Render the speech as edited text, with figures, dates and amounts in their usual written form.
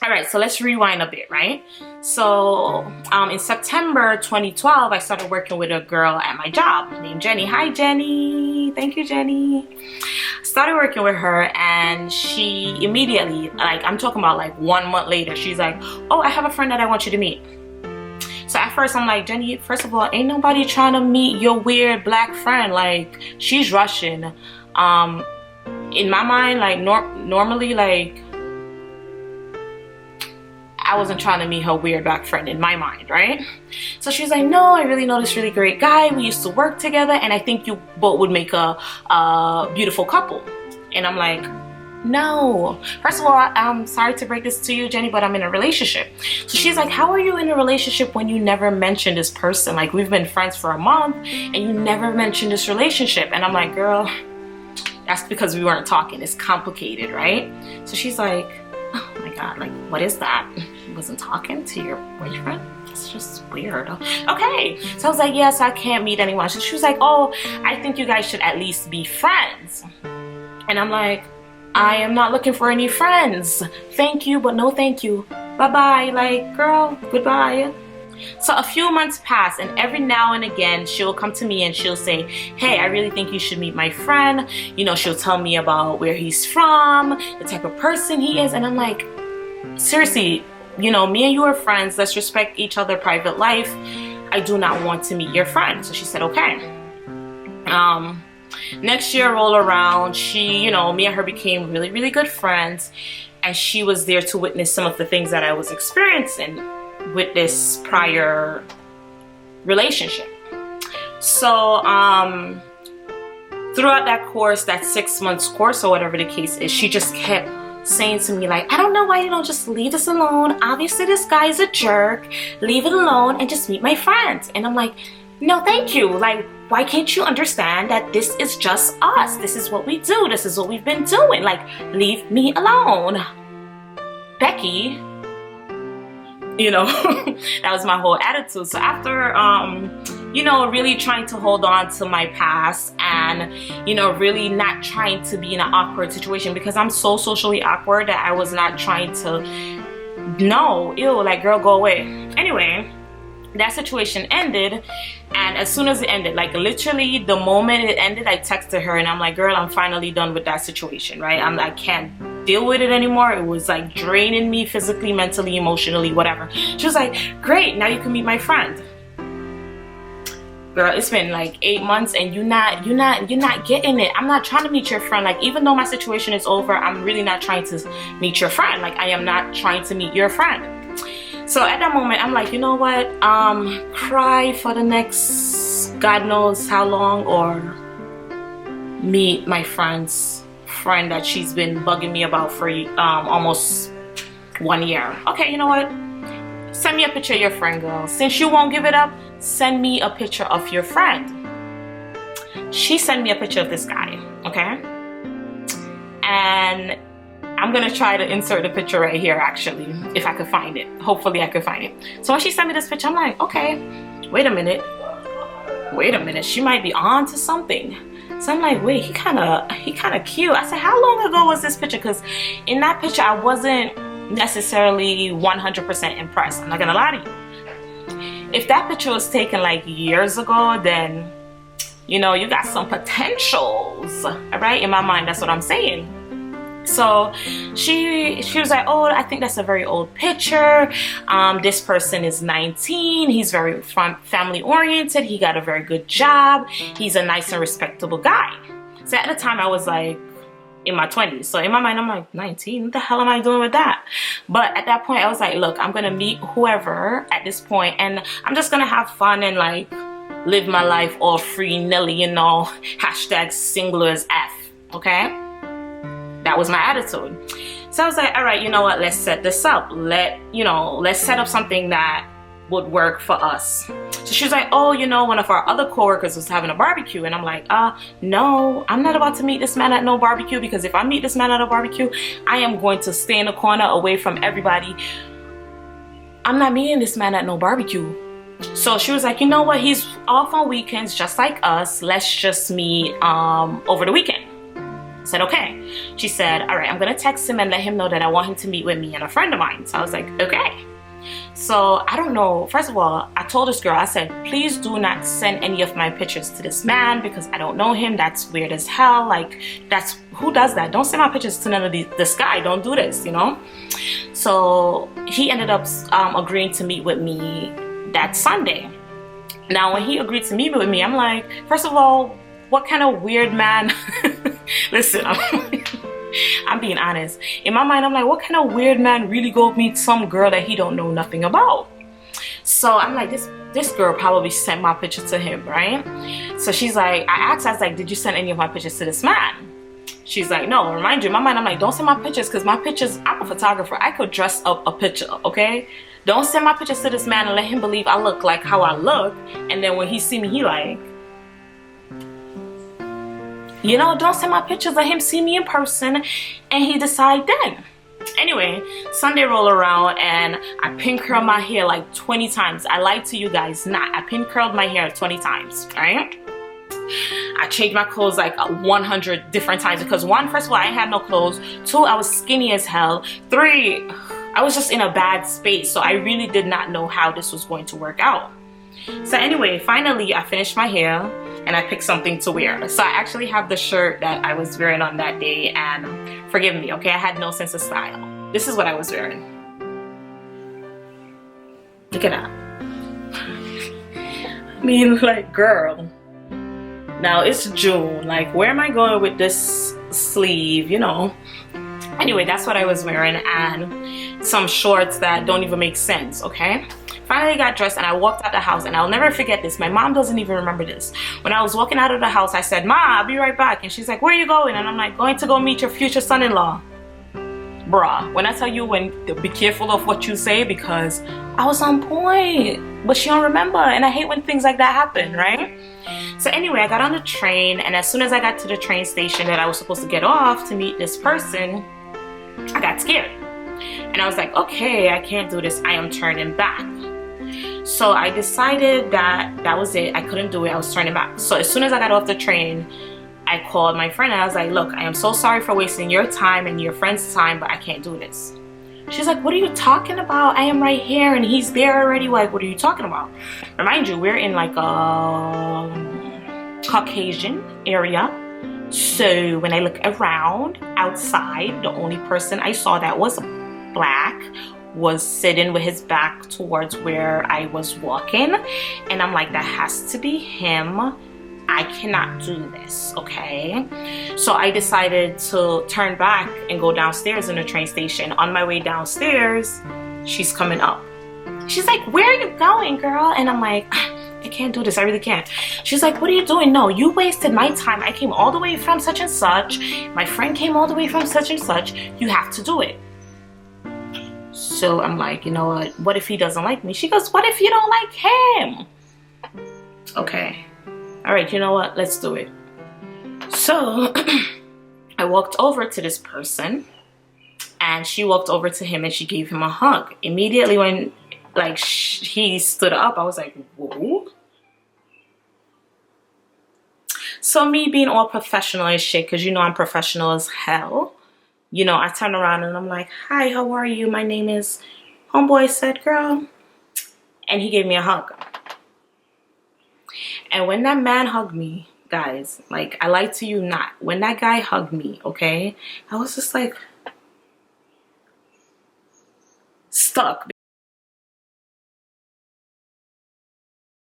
All right, so let's rewind a bit, right? So in September 2012, I started working with a girl at my job named Jenny. Hi, Jenny. Thank you, Jenny. Started working with her, and she immediately, like, I'm talking about like 1 month later, she's like, oh, I have a friend that I want you to meet. So at first I'm like, Jenny, first of all, ain't nobody trying to meet your weird black friend. Like, she's Russian. In my mind, like, normally, like, I wasn't trying to meet her weird black friend in my mind, right? So she's like, no, I really know this really great guy. We used to work together, and I think you both would make a beautiful couple. And I'm like, no. First of all, I'm sorry to break this to you, Jenny, but I'm in a relationship. So she's like, how are you in a relationship when you never mentioned this person? Like, we've been friends for a month, and you never mentioned this relationship. And I'm like, girl, that's because we weren't talking. It's complicated, right? So she's like, oh my God, like, what is that? You wasn't talking to your boyfriend? It's just weird. Okay. So I was like, yes, I can't meet anyone. So she was like, oh, I think you guys should at least be friends. And I'm like, I am not looking for any friends. Thank you, but no thank you. Bye-bye. Like, girl, goodbye. So a few months pass, and every now and again she'll come to me and she'll say, hey, I really think you should meet my friend. You know, she'll tell me about where he's from, the type of person he is, and I'm like, seriously, you know, me and you are friends. Let's respect each other's private life. I do not want to meet your friend. So she said, okay. Next year rolled around. She, you know, me and her became really, really good friends, and she was there to witness some of the things that I was experiencing with this prior relationship. So throughout that course, that 6 months course or whatever the case is, she just kept saying to me, like, I don't know why you don't just leave this alone. Obviously this guy is a jerk. Leave it alone and just meet my friends. And I'm like, no, thank you. Like, why can't you understand that this is just us? This is what we do. This is what we've been doing. Like, leave me alone, Becky. You know, that was my whole attitude. So after, you know, really trying to hold on to my past and, you know, really not trying to be in an awkward situation, because I'm so socially awkward that I was not trying to, no, ew, like, girl, go away. Anyway, that situation ended, and as soon as it ended, like literally the moment it ended, I texted her and I'm like, girl, I'm finally done with that situation, right? I can't deal with it anymore. It was like draining me physically, mentally, emotionally, whatever. She was like, great, now you can meet my friend. Girl, it's been like 8 months and you're not getting it. I'm not trying to meet your friend. Like, even though my situation is over, I'm really not trying to meet your friend. Like, I am not trying to meet your friend. So at that moment, I'm like, you know what? Cry for the next God knows how long, or meet my friend's friend that she's been bugging me about for almost 1 year. Okay, you know what? Send me a picture of your friend, girl. Since you won't give it up, send me a picture of your friend. She sent me a picture of this guy, okay? And I'm gonna try to insert the picture right here, actually, if I could find it. Hopefully I could find it. So when she sent me this picture, I'm like, okay, wait a minute, she might be on to something. So I'm like, wait, he kind of cute. I said, how long ago was this picture? Because in that picture, I wasn't necessarily 100% impressed. I'm not gonna lie to you. If that picture was taken like years ago, then, you know, you got some potentials, all right? In my mind, that's what I'm saying. So she was like, oh, I think that's a very old picture. This person is 19. He's very family oriented. He got a very good job. He's a nice and respectable guy. So at the time I was like in my 20s. So in my mind, I'm like, 19? What the hell am I doing with that? But at that point I was like, look, I'm going to meet whoever at this point, and I'm just going to have fun and like live my life all free nilly, you know, hashtag single as F. Okay. That was my attitude. So I was like, all right, you know what? Let's set this up. Let's set up something that would work for us. So she was like, oh, you know, one of our other coworkers was having a barbecue. And I'm like, no, I'm not about to meet this man at no barbecue, because if I meet this man at a barbecue, I am going to stay in the corner away from everybody. I'm not meeting this man at no barbecue. So she was like, you know what? He's off on weekends just like us. Let's just meet over the weekend. said, okay. She said, all right, I'm gonna text him and let him know that I want him to meet with me and a friend of mine. So I was like, okay. So I don't know, first of all, I told this girl, I said, please do not send any of my pictures to this man because I don't know him. That's weird as hell. Like, that's, who does that? Don't send my pictures to none of this guy. Don't do this, you know? So he ended up agreeing to meet with me that Sunday. Now, when he agreed to meet with me, I'm like, first of all, what kind of weird man? Listen, I'm being honest. In my mind, I'm like, what kind of weird man really go meet some girl that he don't know nothing about? So I'm like, this girl probably sent my picture to him, right? So she's like, I asked her, I was like, did you send any of my pictures to this man? She's like, no. Remind you, in my mind, I'm like, don't send my pictures because my pictures, I'm a photographer. I could dress up a picture, okay? Don't send my pictures to this man and let him believe I look like how I look. And then when he see me, he like, you know, don't send my pictures, let him see me in person and he decide then. Anyway, Sunday roll around and I pin curl my hair like 20 times. I lied to you guys not. I pin curled my hair 20 times, right? I changed my clothes like 100 different times because one, first of all, I had no clothes. Two, I was skinny as hell. Three, I was just in a bad space. So I really did not know how this was going to work out. So anyway, finally I finished my hair and I picked something to wear. So I actually have the shirt that I was wearing on that day, and forgive me, okay, I had no sense of style. This is what I was wearing. Look at that. I mean, like, girl, now it's June, like, where am I going with this sleeve, you know? Anyway, that's what I was wearing, and some shorts that don't even make sense, okay? Finally got dressed and I walked out the house, and I'll never forget this. My mom doesn't even remember this. When I was walking out of the house, I said, Ma, I'll be right back. And she's like, where are you going? And I'm like, going to go meet your future son-in-law. Bruh, when I tell you, be careful of what you say, because I was on point, but she don't remember, and I hate when things like that happen, right? So anyway, I got on the train, and as soon as I got to the train station that I was supposed to get off to meet this person, I got scared. And I was like, okay, I can't do this. I am turning back. So I decided that that was it. I couldn't do it. I was turning back. So as soon as I got off the train, I called my friend and I was like, look, I am so sorry for wasting your time and your friend's time, but I can't do this. She's like, what are you talking about? I am right here and he's there already. Like, what are you talking about? Remind you, we're in like a Caucasian area. So when I look around outside, the only person I saw that was black was sitting with his back towards where I was walking, and I'm like, that has to be him. I cannot do this, okay? So I decided to turn back and go downstairs in the train station. On my way downstairs, she's coming up. She's like, where are you going, girl? And I'm like, I can't do this, I really can't. She's like, what are you doing? No, you wasted my time. I came all the way from such and such. My friend came all the way from such and such. You have to do it. So I'm like, you know what if he doesn't like me? She goes, what if you don't like him? Okay, all right, you know what, let's do it. So I walked over to this person and she walked over to him and she gave him a hug. Immediately when like he stood up, I was like, whoa. So me being all professional as shit, because you know I'm professional as hell, you know, I turned around and I'm like, hi, how are you? My name is Homeboy said, girl. And he gave me a hug. And when that man hugged me, guys, like, I lied to you not. When that guy hugged me, okay, I was just like, stuck.